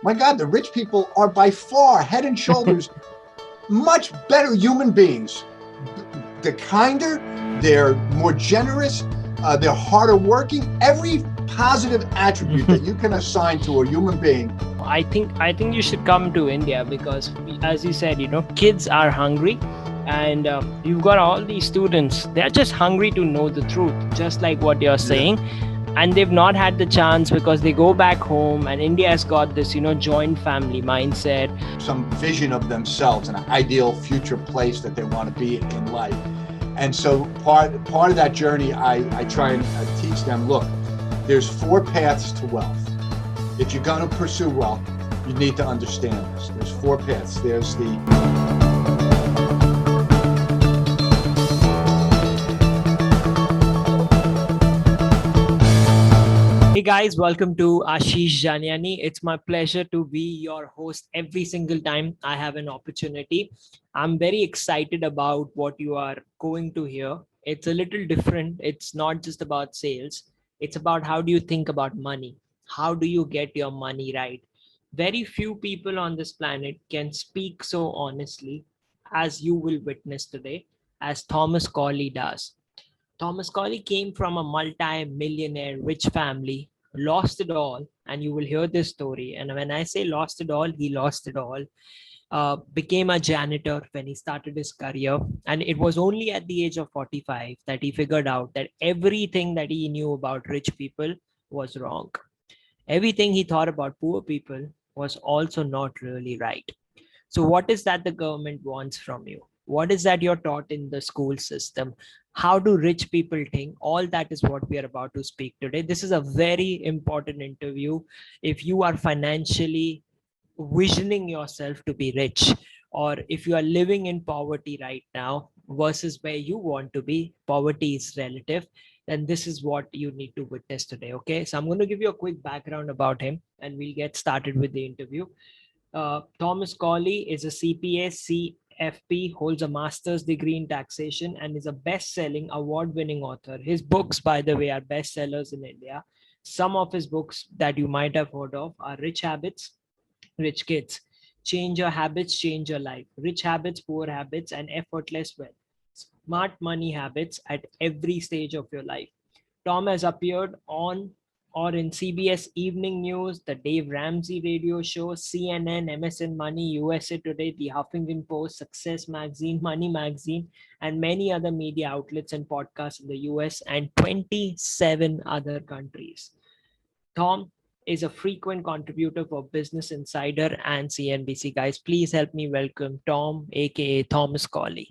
My God, the rich people are by far head and shoulders much better human beings. They're kinder, they're more generous, they're harder working. Every positive attribute that you can assign to a human being. I think you should come to India because, as you said, kids are hungry, and you've got all these students. They're just hungry to know the truth, just like what you're saying. And they've not had the chance because they go back home, and India has got this, joint family mindset. Some vision of themselves, an ideal future place that they want to be in life. And so part of that journey, I try and teach them, look, there's 4 paths to wealth. If you're going to pursue wealth, you need to understand this. There's 4 paths. There's Hey guys, welcome to Ashish Janiani. It's my pleasure to be your host every single time I have an opportunity. I'm very excited about what you are going to hear. It's a little different. It's not just about sales. It's about how do you think about money? How do you get your money right? Very few people on this planet can speak so honestly as you will witness today, as Thomas Corley does. Thomas Corley came from a multi-millionaire rich family, lost it all, and you will hear this story. And when I say lost it all, he lost it all. Became a janitor when he started his career. And it was only at the age of 45 that he figured out that everything that he knew about rich people was wrong. Everything he thought about poor people was also not really right. So what is that the government wants from you? What is that you're taught in the school system? How do rich people think? All that is what we are about to speak today. This is a very important interview. If you are financially visioning yourself to be rich, or if you are living in poverty right now versus where you want to be, poverty is relative, then this is what you need to witness today. Okay, so I'm going to give you a quick background about him and we'll get started with the interview. Thomas Corley is a CPA, CFP, holds a master's degree in taxation, and is a best-selling, award-winning author. His books, by the way, are bestsellers in India. Some of his books that you might have heard of are Rich Habits, Rich Kids, Change Your Habits, Change Your Life, Rich Habits, Poor Habits, and Effortless Wealth, Smart Money Habits at every stage of your life. Tom has appeared on or in CBS Evening News, the Dave Ramsey Radio Show, CNN, MSN Money, USA Today, the Huffington Post, Success Magazine, Money Magazine, and many other media outlets and podcasts in the US and 27 other countries. Tom is a frequent contributor for Business Insider and CNBC. Guys, please help me welcome Tom, aka Thomas Corley.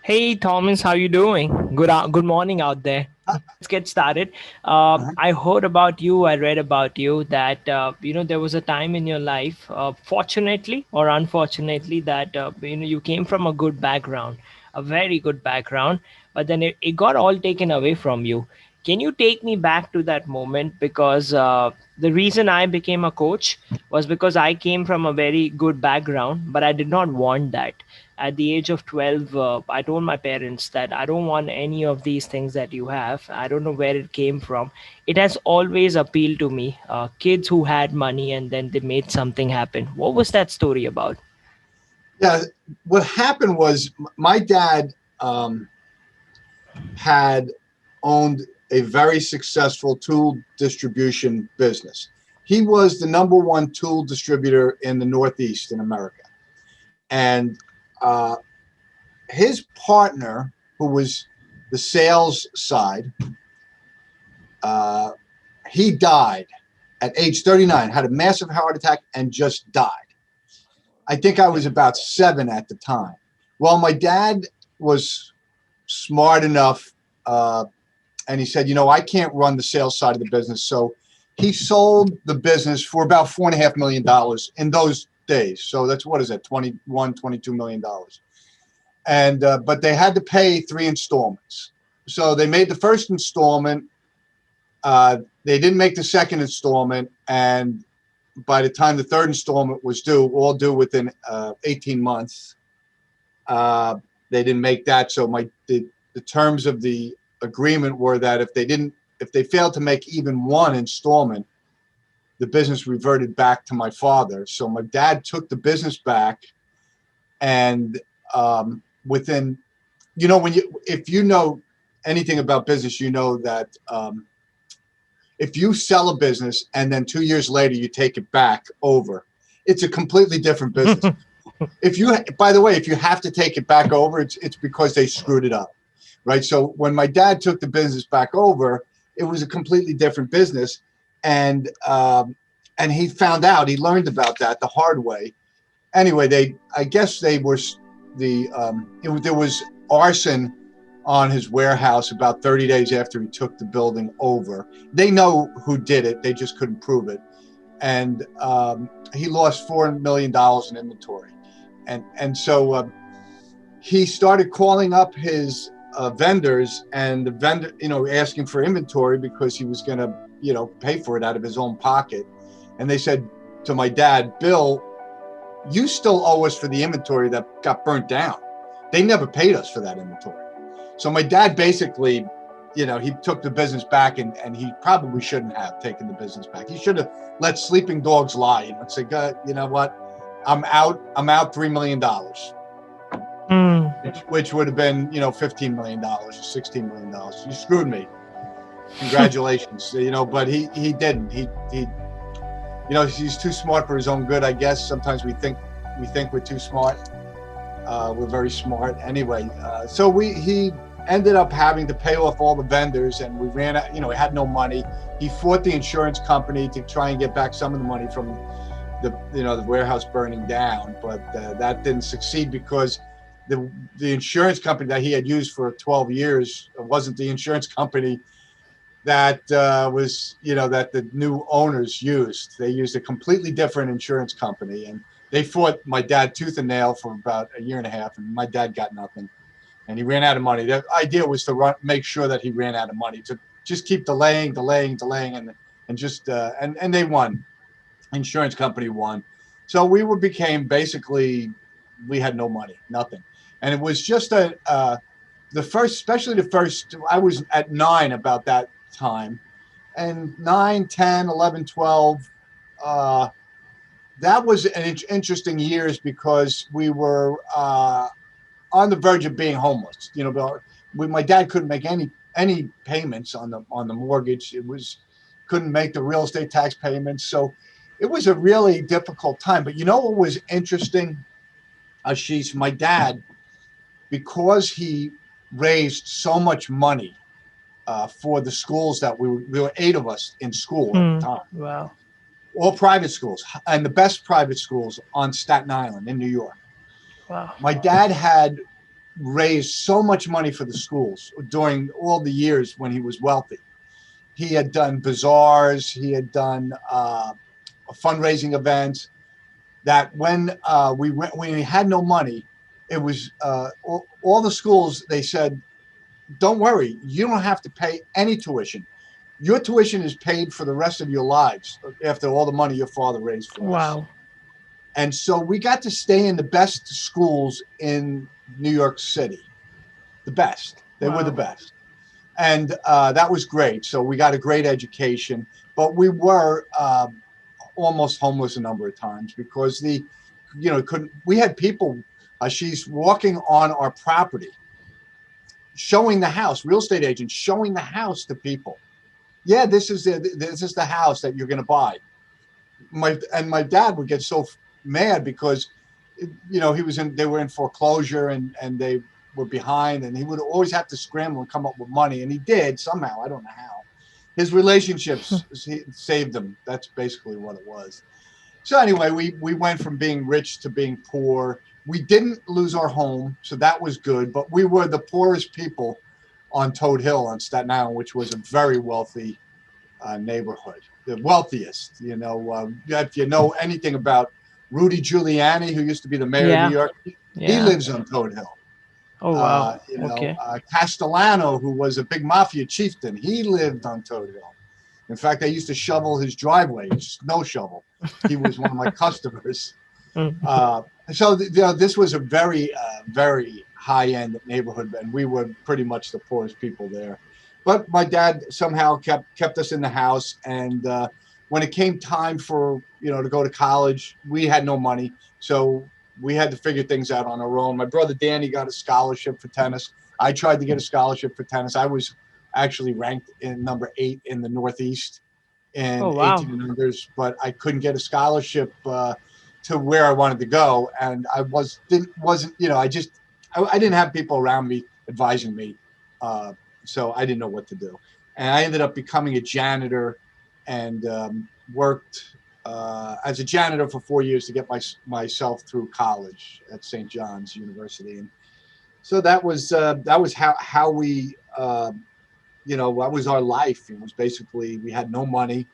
Hey Thomas, how you doing? Good morning out there. Let's get started. I heard about you. I read about you that there was a time in your life, fortunately or unfortunately, that you came from a good background, a very good background, but then it got all taken away from you. Can you take me back to that moment? Because the reason I became a coach was because I came from a very good background, but I did not want that. At the age of 12, I told my parents that I don't want any of these things that you have. I don't know where it came from. It has always appealed to me. Kids who had money and then they made something happen. What was that story about? Yeah, what happened was my dad had owned a very successful tool distribution business. He was the #1 tool distributor in the Northeast in America. And his partner, who was the sales side, he died at age 39, had a massive heart attack and just died. I think I was about 7 at the time. Well, my dad was smart enough, and he said, I can't run the sales side of the business. So he sold the business for about $4.5 million in those days. So that's, what is that, $22 million. And but they had to pay 3 installments. So they made the first installment. They didn't make the second installment. And by the time the third installment was due, all due within 18 months, they didn't make that. So the terms of the agreement were that if they failed to make even one installment, the business reverted back to my father. So my dad took the business back, and within, if you know anything about business, you know that if you sell a business and then 2 years later you take it back over, it's a completely different business. By the way, if you have to take it back over, it's because they screwed it up, right? So when my dad took the business back over, it was a completely different business, and he found out, he learned about that the hard way. Anyway, there was arson on his warehouse about 30 days after he took the building over. They know who did it, they just couldn't prove it, and he lost $4 million in inventory. And so he started calling up his vendors, and the vendor, asking for inventory because he was going to, pay for it out of his own pocket. And they said to my dad, "Bill, you still owe us for the inventory that got burnt down. They never paid us for that inventory." So my dad basically, he took the business back, and he probably shouldn't have taken the business back. He should have let sleeping dogs lie, and say, "God, you know what? I'm out $3 million, which would have been, $15 million or $16 million. You screwed me. Congratulations." But he didn't. He he's too smart for his own good, I guess. Sometimes we think we're too smart. We're very smart. Anyway, so he ended up having to pay off all the vendors, and we ran out, we had no money. He fought the insurance company to try and get back some of the money from the warehouse burning down, but that didn't succeed because the insurance company that he had used for 12 years wasn't the insurance company that that the new owners used. They used a completely different insurance company, and they fought my dad tooth and nail for about a year and a half, and my dad got nothing, and he ran out of money. The idea was to make sure that he ran out of money, to just keep delaying, and just and they won. Insurance company won. So we became basically, we had no money, nothing. And it was just I was at 9 about that time, and 9, 10, 11, 12, that was an interesting years because we were on the verge of being homeless. My dad couldn't make any payments on the mortgage. Couldn't make the real estate tax payments. So it was a really difficult time. But what was interesting, Ashish, my dad, because he raised so much money for the schools that we were 8 of us in school at the time. Wow. All private schools, and the best private schools on Staten Island in New York. Wow. My dad had raised so much money for the schools during all the years when he was wealthy. He had done bazaars, he had done fundraising events, that when we had no money, it was all the schools, they said, "Don't worry, you don't have to pay any tuition. Your tuition is paid for the rest of your lives after all the money your father raised for us." Wow. And so we got to stay in the best schools in New York City. The best. They were the best. And that was great. So we got a great education, but we were almost homeless a number of times because we had people, she's walking on our property, showing the house, real estate agents showing the house to people. "Yeah, this is the house that you're going to buy." My dad would get so mad because, they were in foreclosure and they were behind, and he would always have to scramble and come up with money. And he did somehow, I don't know how. His relationships saved him. That's basically what it was. So anyway, we went from being rich to being poor. We didn't lose our home, so that was good. But we were the poorest people on Toad Hill on Staten Island, which was a very wealthy neighborhood, the wealthiest. If you know anything about Rudy Giuliani, who used to be the mayor of New York, he lives on Toad Hill. Oh, wow. Okay. Castellano, who was a big mafia chieftain, he lived on Toad Hill. In fact, I used to shovel his driveway, snow shovel. He was one of my customers. So this was a very, very high-end neighborhood, and we were pretty much the poorest people there. But my dad somehow kept us in the house, and when it came time for, to go to college, we had no money. So we had to figure things out on our own. My brother Danny got a scholarship for tennis. I tried to get a scholarship for tennis. I was actually ranked in number 8 in the Northeast in Oh, wow. 18 and unders, but I couldn't get a scholarship to where I wanted to go. And I didn't have people around me advising me. So I didn't know what to do. And I ended up becoming a janitor and worked as a janitor for 4 years to get myself through college at St. John's University. And so that was how we, that was our life. It was basically, we had no money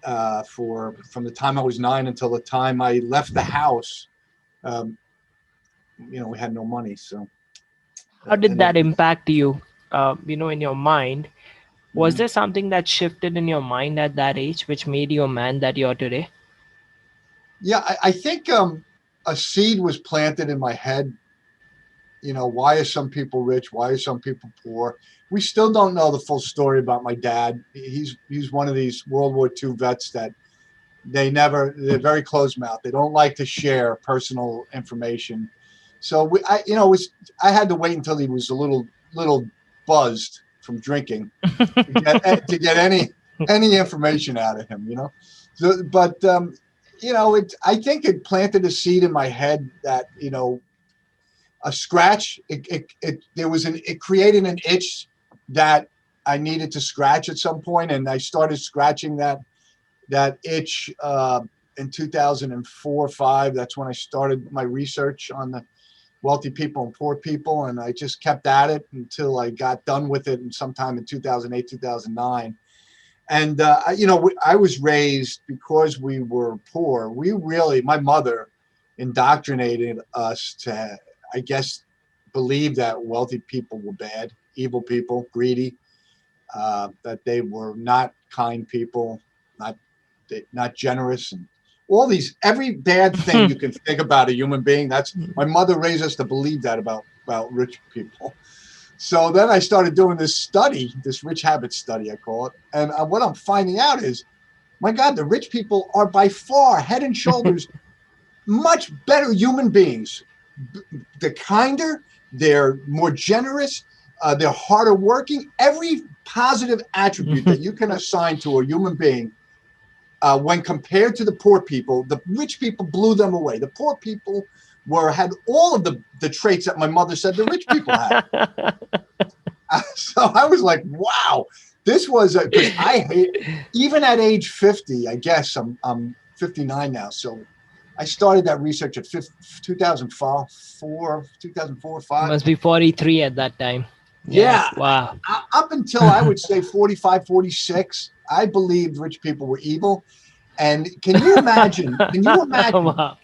from the time I was 9 until the time I left the house. We had no money. So How did that impact you, in your mind? Was Mhm. there something that shifted in your mind at that age, which made you a man that you're today? Yeah, I think a seed was planted in my head. Why are some people rich? Why are some people poor? We still don't know the full story about my dad. He's one of these World War II vets that they're very closed mouth. They don't like to share personal information. So I had to wait until he was a little buzzed from drinking to get any information out of him. So, but I think it planted a seed in my head that a scratch. It created an itch that I needed to scratch at some point, and I started scratching that itch in 2004-5. That's when I started my research on the wealthy people and poor people, and I just kept at it until I got done with it sometime in 2008, 2009. And I was raised, because we were poor. My mother indoctrinated us to, I guess, believe that wealthy people were bad, evil people, greedy, that they were not kind people, not generous, and every bad thing you can think about a human being. That's my mother raised us to believe that about rich people. So then I started doing this rich habit study, I call it. And what I'm finding out is, my God, the rich people are by far, head and shoulders, much better human beings. They're kinder, they're more generous, they're harder working. Every positive attribute that you can assign to a human being, when compared to the poor people, the rich people blew them away. The poor people had all of the traits that my mother said the rich people had. So I was like, wow, this was because I hate, even at age 50, I guess I'm 59 now. So I started that research at 2004, 5. Must be 43 at that time. Yeah. Wow. Up until I would say 45, 46, I believed rich people were evil. And can you imagine? Wow.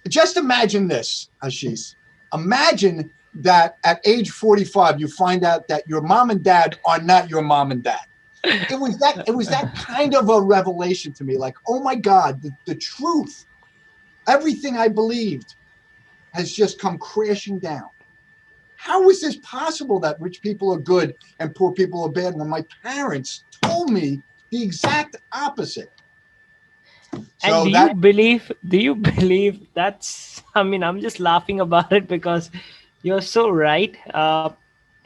Just imagine this, Ashish. Imagine that at age 45, you find out that your mom and dad are not your mom and dad. It was that kind of a revelation to me. Like, oh my God, the truth, everything I believed has just come crashing down. How is this possible that rich people are good and poor people are bad when my parents told me the exact opposite? And So do you believe that's, I'm just laughing about it because you're so right.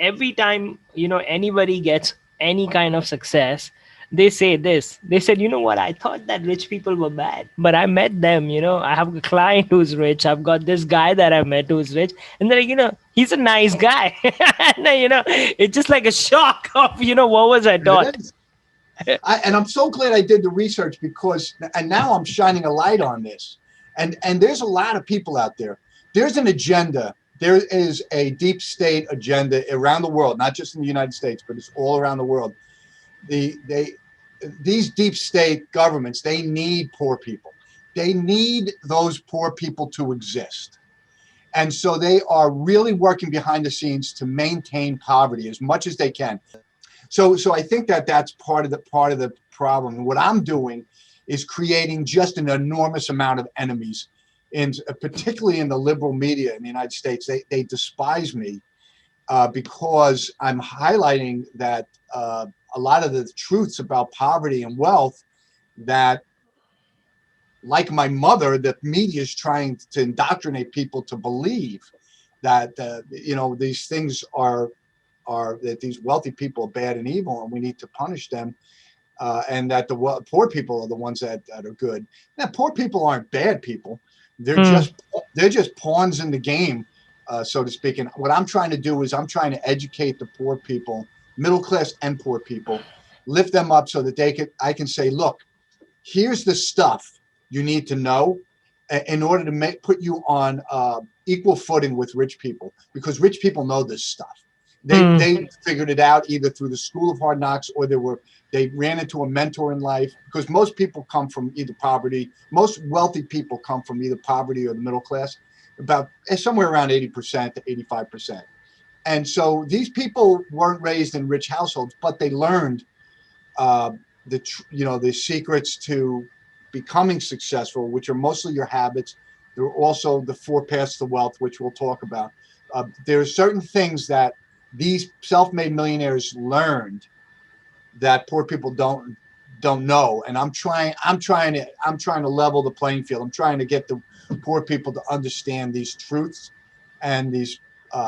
Every time, anybody gets any kind of success, they say this. They said, you know what? I thought that rich people were bad, but I met them. I have a client who's rich. I've got this guy that I met who's rich. And they're like, he's a nice guy. And, it's just like a shock of, what was I taught? it is. And I'm so glad I did the research and now I'm shining a light on this. And there's a lot of people out there. There's an agenda. There is a deep state agenda around the world, not just in the United States, but it's all around the world. These deep state governments, they need poor people. They need those poor people to exist. And so they are really working behind the scenes to maintain poverty as much as they can. So I think that's part of the problem. And what I'm doing is creating just an enormous amount of enemies, particularly in the liberal media in the United States. They despise me because I'm highlighting that a lot of the truths about poverty and wealth that, like my mother, the media is trying to indoctrinate people to believe that these things are that these wealthy people are bad and evil, and we need to punish them, and that the poor people are the ones that are good. Now, poor people aren't bad people; they're just pawns in the game, so to speak. And what I'm trying to do is I'm trying to educate the poor people, middle class and poor people, lift them up so that I can say, look, here's the stuff you need to know in order to put you on equal footing with rich people, because rich people know this stuff. They figured it out either through the school of hard knocks, or they ran into a mentor in life, because most people come from either poverty. Most wealthy people come from either poverty or the middle class, about somewhere around 80% to 85%. And so these people weren't raised in rich households, but they learned the secrets to becoming successful, which are mostly your habits. There are also the 4 paths to wealth, which we'll talk about. There are certain things that these self-made millionaires learned that poor people don't know. And I'm trying to level the playing field. I'm trying to get the poor people to understand these truths and these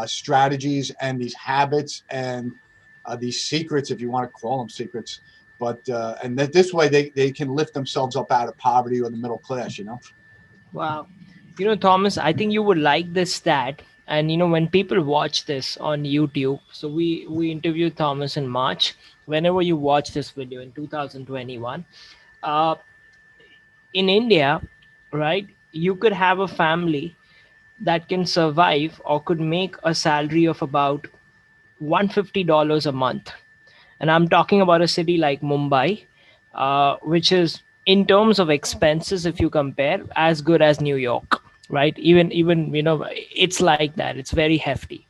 strategies and these habits and these secrets, if you want to call them secrets. But and that this way they can lift themselves up out of poverty or the middle class. Wow. Thomas, I think you would like this stat. And when people watch this on YouTube, so we interviewed Thomas in March. Whenever you watch this video in 2021, uh, in India, right, you could have a family that can survive or could make a salary of about $150 a month. And I'm talking about a city like Mumbai, which is, in terms of expenses, if you compare, as good as New York, right? Even it's like that. It's very hefty.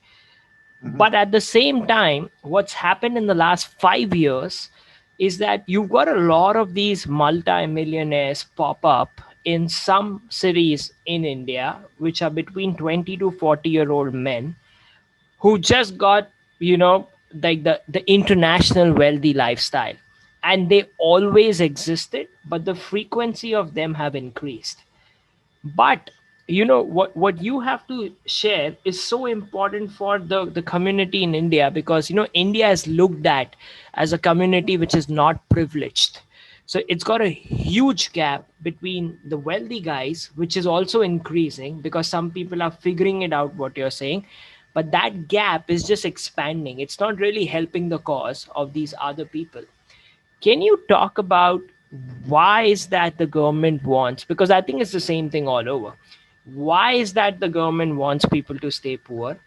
But at the same time, what's happened in the last 5 years is that you've got a lot of these multi-millionaires pop up in some cities in India, which are between 20 to 40-year-old men who just got, like the international wealthy lifestyle. And they always existed, but the frequency of them have increased. But what you have to share is so important for the community in India, because India is looked at as a community which is not privileged. So it's got a huge gap between the wealthy guys, which is also increasing because some people are figuring it out, what you're saying. But that gap is just expanding. It's not really helping the cause of these other people. Can you talk about why is that the government wants, because I think it's the same thing all over. Why is that the government wants people to stay poor?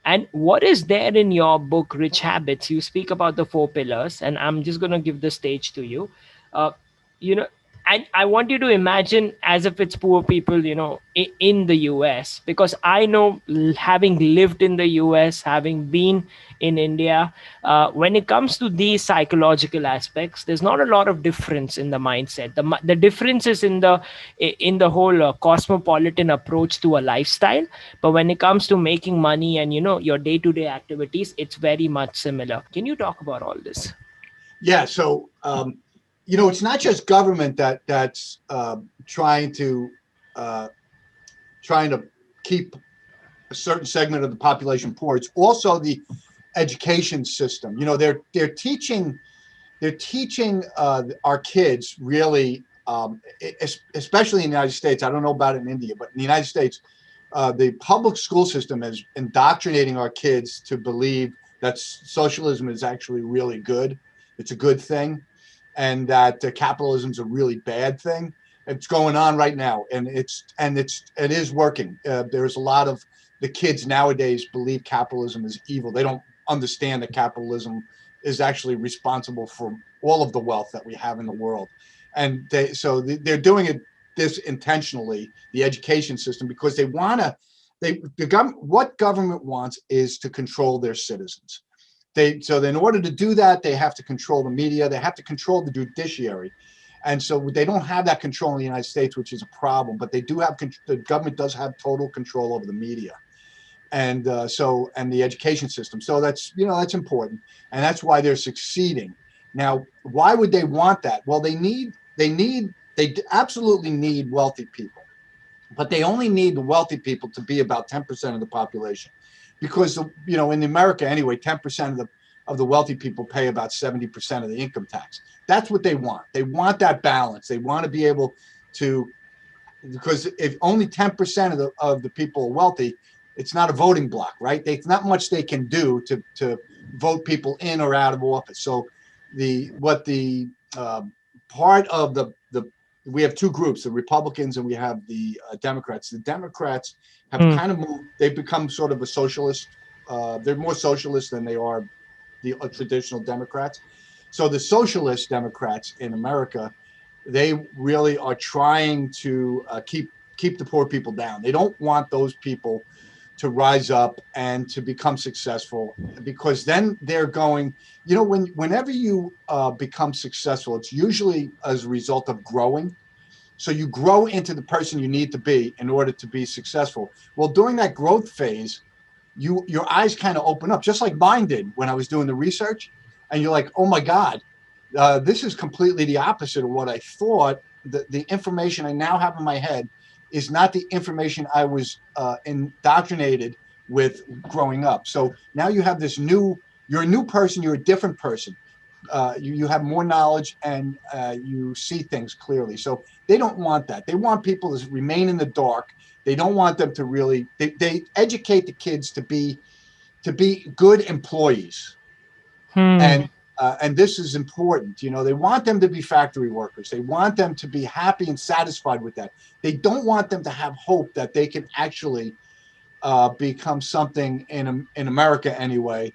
And what is there in your book, Rich Habits? You speak about the 4 pillars, and I'm just going to give the stage to you. Uh, you know, and I want you to imagine as if it's poor people, in the US, because I know, having lived in the US, having been in India, when it comes to these psychological aspects, there's not a lot of difference in the mindset. The difference is in the whole cosmopolitan approach to a lifestyle. But when it comes to making money and your day-to-day activities, it's very much similar. Can you talk about all this? Yeah. So it's not just government that's trying to keep a certain segment of the population poor. It's also the education system. They're teaching our kids, really, especially in the United States. I don't know about it in India, but in the United States, the public school system is indoctrinating our kids to believe that socialism is actually really good. It's a good thing, and that capitalism is a really bad thing. It's going on right now, and it is working. There's a lot of the kids nowadays believe capitalism is evil. They don't understand that capitalism is actually responsible for all of the wealth that we have in the world, and they're doing this intentionally, the education system, because they want to. What government wants is to control their citizens. So in order to do that, they have to control the media. They have to control the judiciary. And so they don't have that control in the United States, which is a problem. But they do have, the government does have total control over the media, and the education system. So that's important, and that's why they're succeeding. Now, why would they want that? Well, they need they absolutely need wealthy people, but they only need the wealthy people to be about 10% of the population, because in America anyway, 10% of the wealthy people pay about 70% of the income tax. That's what they want. They want that balance. They want to be able to, because if only 10% of the people are wealthy, it's not a voting block, right? There's not much they can do to vote people in or out of office. So part of the we have two groups, the Republicans and we have the Democrats. The Democrats have kind of moved, they've become sort of a socialist. They're more socialist than they are the traditional Democrats. So the socialist Democrats in America, they really are trying to keep the poor people down. They don't want those people to rise up and to become successful, because then they're going, whenever you become successful, it's usually as a result of growing. So you grow into the person you need to be in order to be successful. Well, during that growth phase, your eyes kind of open up, just like mine did when I was doing the research. And you're like, oh my God, this is completely the opposite of what I thought. The information I now have in my head is not the information I was indoctrinated with growing up. So now you have you're a new person, you're a different person. You have more knowledge and you see things clearly. So they don't want that. They want people to remain in the dark. They don't want them to really, they educate the kids to be good employees. And this is important. They want them to be factory workers. They want them to be happy and satisfied with that. They don't want them to have hope that they can actually become something in America anyway.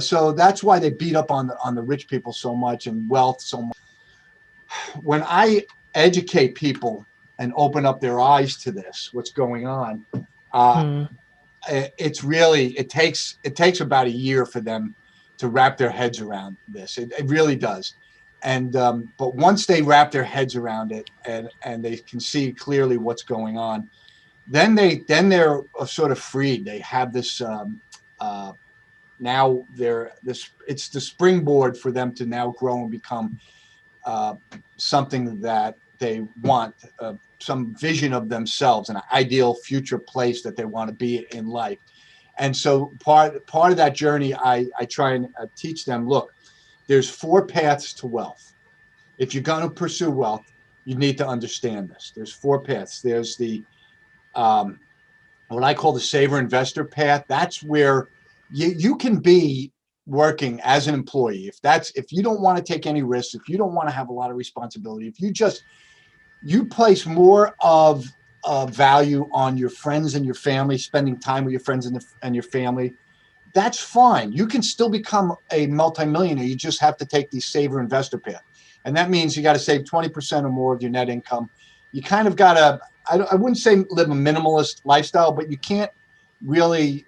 So that's why they beat up on the rich people so much and wealth so much. When I educate people and open up their eyes to this, what's going on, it takes about a year for them to wrap their heads around this. It really does. And but once they wrap their heads around it and they can see clearly what's going on, then they're sort of freed. They have this now it's the springboard for them to now grow and become something that they want, some vision of themselves, an ideal future place that they want to be in life. And so part of that journey, I try and teach them, look, there's 4 paths to wealth. If you're going to pursue wealth, you need to understand this. There's 4 paths. There's the what I call the saver investor path. That's where you can be working as an employee. If you don't want to take any risks, if you don't want to have a lot of responsibility, if you place more of value on your friends and your family, spending time with your friends and your family, that's fine. You can still become a multimillionaire. You just have to take the saver investor path. And that means you got to save 20% or more of your net income. You kind of got to, I wouldn't say live a minimalist lifestyle, but you can't really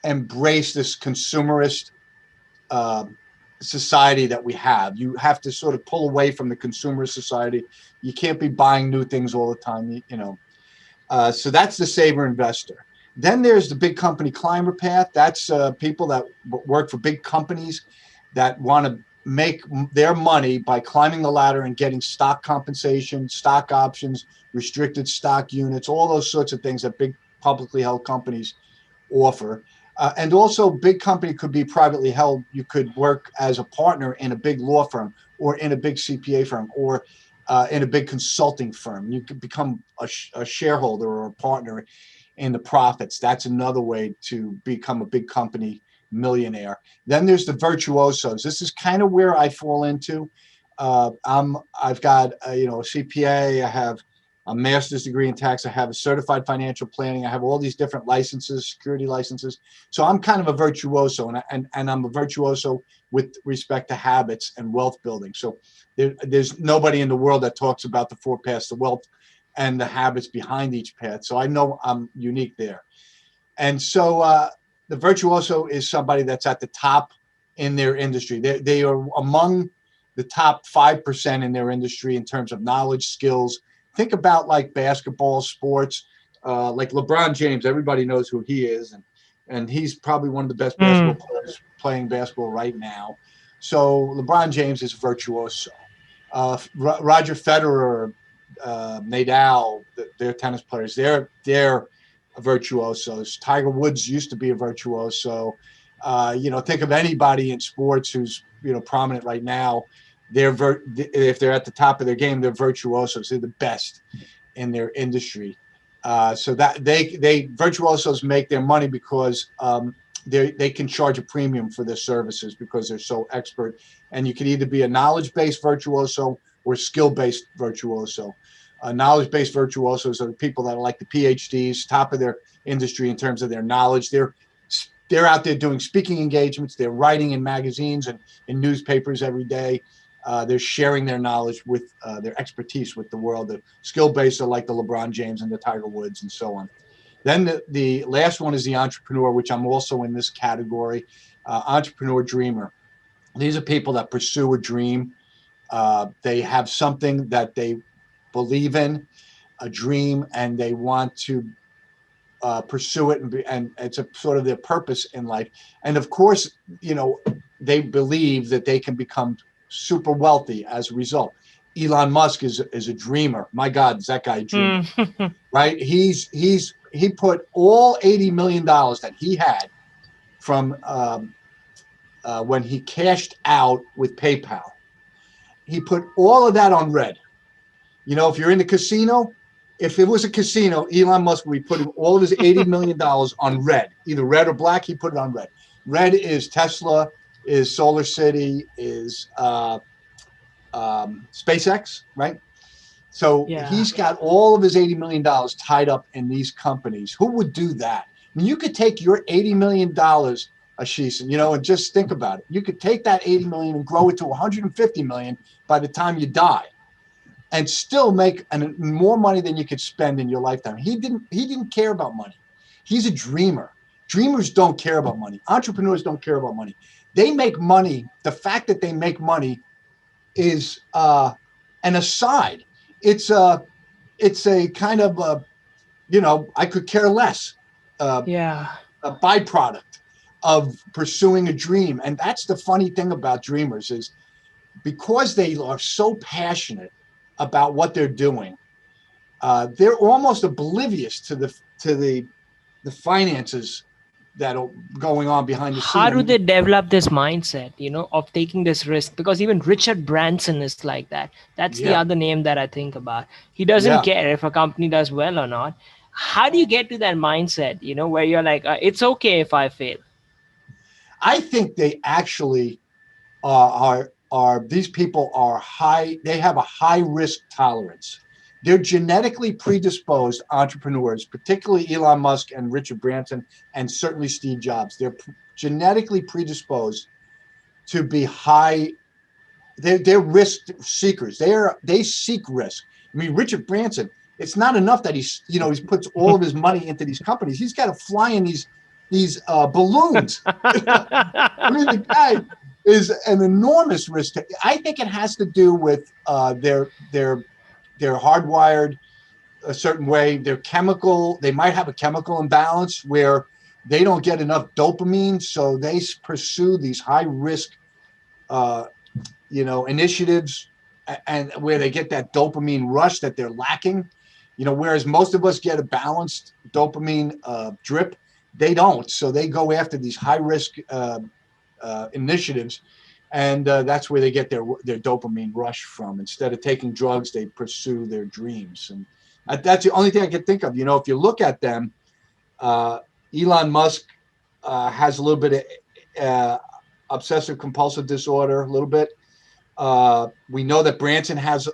embrace this consumerist society that we have. You have to sort of pull away from the consumerist society. You can't be buying new things all the time, so that's the saver investor. Then there's the big company climber path. That's people that work for big companies that want to make their money by climbing the ladder and getting stock compensation, stock options, restricted stock units, all those sorts of things that big publicly held companies offer. And also, big company could be privately held. You could work as a partner in a big law firm or in a big CPA firm or in a big consulting firm. You could become a shareholder or a partner in the profits. That's another way to become a big company millionaire. Then there's the virtuosos. This is kind of where I fall into. I've got a CPA. I have a master's degree in tax. I have a certified financial planning. I have all these different licenses, security licenses. So I'm kind of a virtuoso, and I'm a virtuoso with respect to habits and wealth building. So there's nobody in the world that talks about the 4 paths to wealth and the habits behind each path. So I know I'm unique there. And so the virtuoso is somebody that's at the top in their industry. They are among the top 5% in their industry in terms of knowledge, skills. Think about like basketball, sports, like LeBron James. Everybody knows who he is, and he's probably one of the best basketball players playing basketball right now. So LeBron James is virtuoso. Roger Federer, Nadal, they're tennis players. They're virtuosos. Tiger Woods used to be a virtuoso. Think of anybody in sports who's prominent right now. If they're at the top of their game, they're virtuosos. They're the best in their industry. So that they virtuosos make their money because they can charge a premium for their services because they're so expert. And you can either be a knowledge-based virtuoso or skill-based virtuoso. Knowledge-based virtuosos are the people that are like the PhDs, top of their industry in terms of their knowledge. They're out there doing speaking engagements. They're writing in magazines and in newspapers every day. They're sharing their knowledge with their expertise with the world. The skill-based are like the LeBron James and the Tiger Woods and so on. Then the last one is the entrepreneur, which I'm also in this category. Entrepreneur dreamer. These are people that pursue a dream. They have something that they believe in, a dream, and they want to pursue it, and it's a sort of their purpose in life. And of course, they believe that they can become super wealthy as a result. Elon Musk is a dreamer. My God, is that guy a dreamer? Right? He put all $80 million that he had from when he cashed out with PayPal. He put all of that on red. If you're in the casino, if it was a casino, Elon Musk would be putting all of his $80 million on red, either red or black. He put it on red. Red is Tesla, is Solar City, is SpaceX, right? So he's got all of his $80 million tied up in these companies. Who would do that? I mean, you could take your $80 million, Ashish, and just think about it. You could take that $80 million and grow it to $150 million by the time you die, and still make more money than you could spend in your lifetime. He didn't care about money. He's a dreamer. Dreamers don't care about money. Entrepreneurs don't care about money. They make money. The fact that they make money is an aside. It's a kind of I could care less. A byproduct of pursuing a dream. And that's the funny thing about dreamers is because they are so passionate about what they're doing, they're almost oblivious to the finances that are going on behind the scenes. How do they develop this mindset, of taking this risk? Because even Richard Branson is like that. That's the other name that I think about. He doesn't care if a company does well or not. How do you get to that mindset, where you're like, it's okay if I fail? I think they actually are these people are high. They have a high risk tolerance. They're genetically predisposed entrepreneurs, particularly Elon Musk and Richard Branson, and certainly Steve Jobs. They're genetically predisposed to be high. They're risk seekers. They seek risk. I mean, Richard Branson, it's not enough that he puts all of his money into these companies. He's got to fly in these balloons. I mean, the guy is an enormous risk. I think it has to do with they're hardwired a certain way. They might have a chemical imbalance where they don't get enough dopamine, so they pursue these high risk initiatives, and where they get that dopamine rush that they're lacking, whereas most of us get a balanced dopamine drip, they don't. So they go after these high risk initiatives, and that's where they get their dopamine rush from. Instead of taking drugs, they pursue their dreams, and that's the only thing I can think of. If you look at them, Elon Musk has a little bit of obsessive compulsive disorder, a little bit. We know that Branson has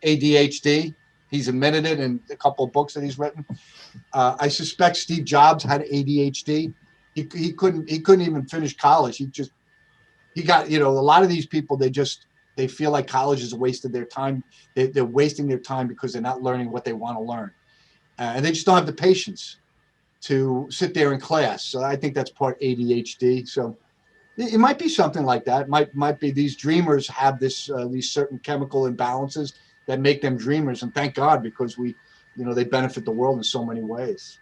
ADHD. He's admitted it in a couple of books that he's written. I suspect Steve Jobs had ADHD. He couldn't even finish college. He got, a lot of these people, they feel like college is a waste of their time. They're wasting their time because they're not learning what they want to learn. And they just don't have the patience to sit there in class. So I think that's part ADHD. So it might be something like that. It might be these dreamers have these certain chemical imbalances that make them dreamers. And thank God, because they benefit the world in so many ways.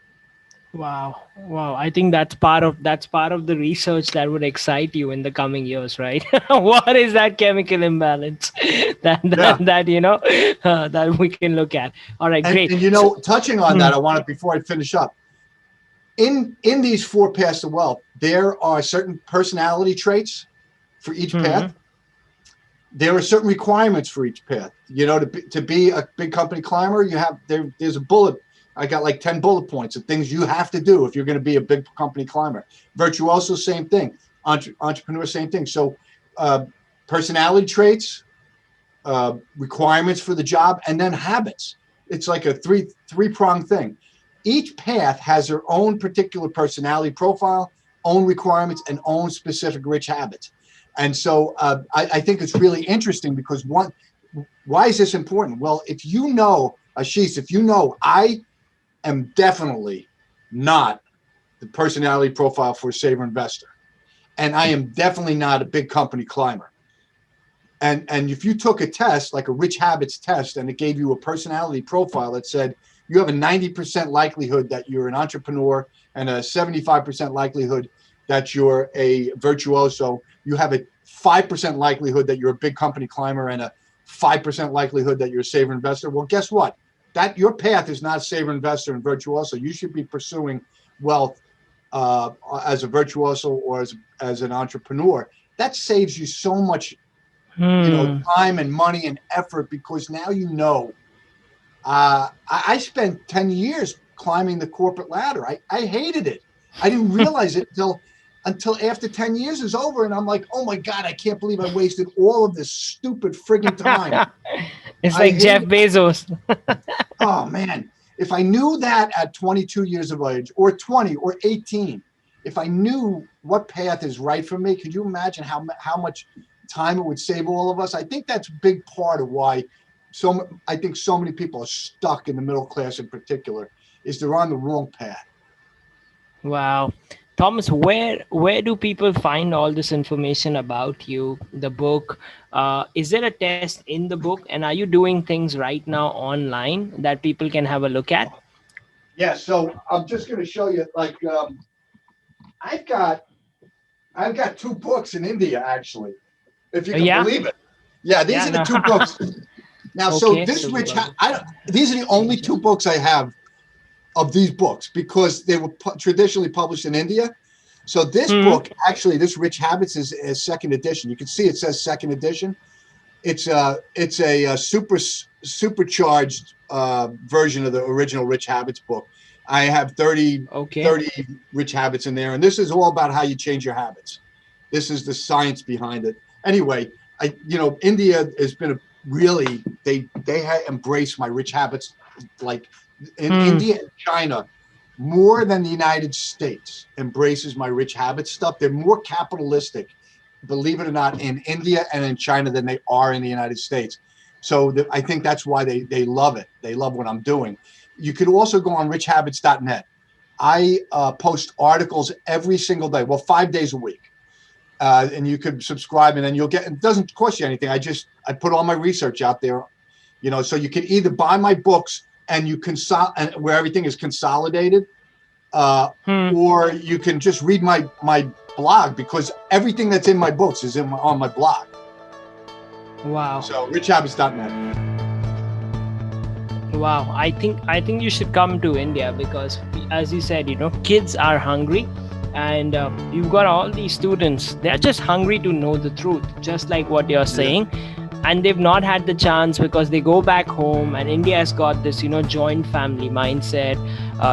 Wow. I think that's part of the research that would excite you in the coming years, right? What is that chemical imbalance Yeah. that we can look at? All right, great. And touching on that, I want to, before I finish up, in these 4 paths of wealth, there are certain personality traits for each path. There are certain requirements for each path. To be a big company climber, there's a bullet. I got like 10 bullet points of things you have to do if you're going to be a big company climber. Virtuoso, same thing. Entrepreneur, same thing. So personality traits, requirements for the job, and then habits. It's like a three-pronged thing. Each path has their own particular personality profile, own requirements, and own specific rich habits. And so I think it's really interesting because why is this important? Well, Ashish, I am definitely not the personality profile for a saver investor. And I am definitely not a big company climber. And if you took a test, like a rich habits test, and it gave you a personality profile that said you have a 90% likelihood that you're an entrepreneur and a 75% likelihood that you're a virtuoso, you have a 5% likelihood that you're a big company climber and a 5% likelihood that you're a saver investor. Well, guess what? That your path is not saver investor and virtuoso. You should be pursuing wealth as a virtuoso or as an entrepreneur. That saves you so much time and money and effort, because now I spent 10 years climbing the corporate ladder. I hated it. I didn't realize it until after 10 years is over, and I'm like, oh my God, I can't believe I wasted all of this stupid friggin' time. It's like Jeff Bezos. Oh man, if I knew that at 22 years of age, or 20 or 18, if I knew what path is right for me, could you imagine how much time it would save all of us? I think that's a big part of why I think so many people are stuck in the middle class in particular, is they're on the wrong path. Wow. Thomas, where do people find all this information about you, the book? Is there a test in the book? And are you doing things right now online that people can have a look at? Yeah, so I'm just going to show you, like, I've got 2 books in India, actually, if you can believe it. Yeah, these are the 2 books. Now, Okay, these are the only 2 books I have of these books, because they were traditionally published in India. So this book, actually, this Rich Habits is 2nd edition. You can see it says 2nd edition. It's a supercharged version of the original Rich Habits book. I have 30 Rich Habits in there, and this is all about how you change your habits. This is the science behind it. Anyway, India has been they have embraced my Rich Habits, like in India and China, more than the United States embraces my Rich Habits stuff. They're more capitalistic, believe it or not, in India and in China than they are in the United States. So I think that's why they love it. They love what I'm doing. You could also go on richhabits.net. I post articles every single day, 5 days a week. And you could subscribe, and then you'll get, it doesn't cost you anything. I put all my research out there, so you can either buy my books and where everything is consolidated, or you can just read my blog, because everything that's in my books is on my blog. Wow. So richhabits.net. Wow. I think you should come to India, because as you said, kids are hungry. And you've got all these students, they're just hungry to know the truth, just like what you're saying. And they've not had the chance because they go back home, and India has got this, joint family mindset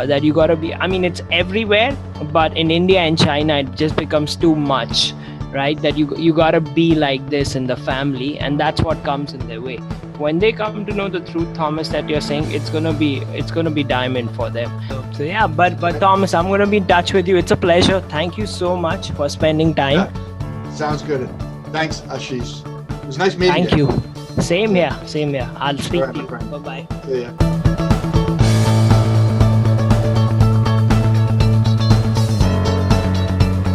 that you got to be, it's everywhere, but in India and China, it just becomes too much, right? That you got to be like this in the family, and that's what comes in their way. When they come to know the truth, Thomas, that you're saying, it's gonna be diamond for them. So yeah, but Thomas, I'm gonna be in touch with you. It's a pleasure. Thank you so much for spending time. Yeah, sounds good. Thanks, Ashish. It was nice meeting you. Thank you. Same here. I'll speak to you. Bye-bye. See ya.